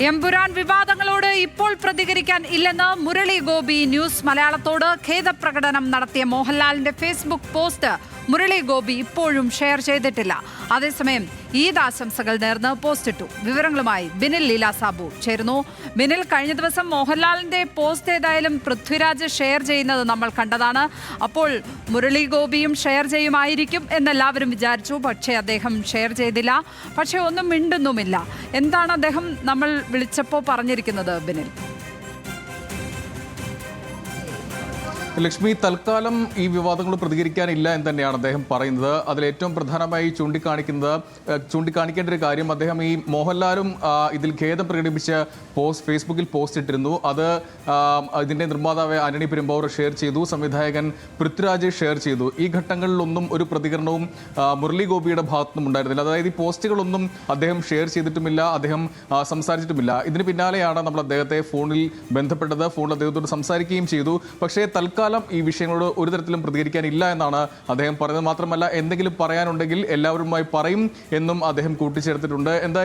എമ്പുരാൻ വിവാദങ്ങളോട് ഇപ്പോൾ പ്രതികരിക്കാൻ ഇല്ലെന്ന് മുരളി ഗോപി ന്യൂസ് മലയാളത്തോട് ഖേദപ്രകടനം നടത്തിയ മോഹൻലാലിന്റെ ഫേസ്ബുക്ക് പോസ്റ്റ് മുരളി ഗോപി ഇപ്പോഴും ഷെയർ ചെയ്തിട്ടില്ല. അതേസമയം ഈദ് ആശംസകൾ നേർന്ന് പോസ്റ്റിട്ടു. വിവരങ്ങളുമായി ബിനിൽ ലീല സാബു ചേരുന്നു. ബിനിൽ, കഴിഞ്ഞ ദിവസം മോഹൻലാലിന്റെ പോസ്റ്റ് ഏതായാലും പൃഥ്വിരാജ് ഷെയർ ചെയ്യുന്നത് നമ്മൾ കണ്ടതാണ്. അപ്പോൾ മുരളി ഗോപിയും ഷെയർ ചെയ്യുമായിരിക്കും എന്നെല്ലാവരും വിചാരിച്ചു. പക്ഷേ അദ്ദേഹം ഷെയർ ചെയ്തില്ല. പക്ഷേ ഒന്നും മിണ്ടുന്നുമില്ല. എന്താണ് അദ്ദേഹം നമ്മൾ വിളിച്ചപ്പോൾ പറഞ്ഞിരിക്കുന്നത് ബിനിൽ? ലക്ഷ്മി, തൽക്കാലം ഈ വിവാദങ്ങൾ പ്രതികരിക്കാനില്ല എന്ന് തന്നെയാണ് അദ്ദേഹം പറയുന്നത്. അതിലേറ്റവും പ്രധാനമായി ചൂണ്ടിക്കാണിക്കേണ്ട ഒരു കാര്യം, അദ്ദേഹം ഈ മോഹൻലാലും ഇതിൽ ഖേദം പ്രകടിപ്പിച്ച് ഫേസ്ബുക്കിൽ പോസ്റ്റ് ഇട്ടിരുന്നു. അത് ഇതിൻ്റെ നിർമ്മാതാവ് ആന്റണി പെരുമ്പാവൂർ ഷെയർ ചെയ്തു, സംവിധായകൻ പൃഥ്വിരാജ് ഷെയർ ചെയ്തു. ഈ ഘട്ടങ്ങളിലൊന്നും ഒരു പ്രതികരണവും മുരളി ഗോപിയുടെ ഭാഗത്തുനിന്നും ഉണ്ടായിരുന്നില്ല. അതായത് ഈ പോസ്റ്റുകളൊന്നും അദ്ദേഹം ഷെയർ ചെയ്തിട്ടുമില്ല, അദ്ദേഹം സംസാരിച്ചിട്ടുമില്ല. ഇതിന് പിന്നാലെയാണ് നമ്മൾ അദ്ദേഹത്തെ ഫോണിൽ ബന്ധപ്പെട്ടത്, ഫോണിൽ അദ്ദേഹത്തോട് സംസാരിക്കുകയും ചെയ്തു. പക്ഷേ തൽക്കാലം ഈ വിഷയങ്ങളോട് ഒരു തരത്തിലും പ്രതികരിക്കാനില്ല എന്നാണ് അദ്ദേഹം പറയുന്നത്. മാത്രമല്ല, എന്തെങ്കിലും പറയാനുണ്ടെങ്കിൽ എല്ലാവരുമായി പറയും എന്നും അദ്ദേഹം കൂട്ടിച്ചേർത്തിട്ടുണ്ട്.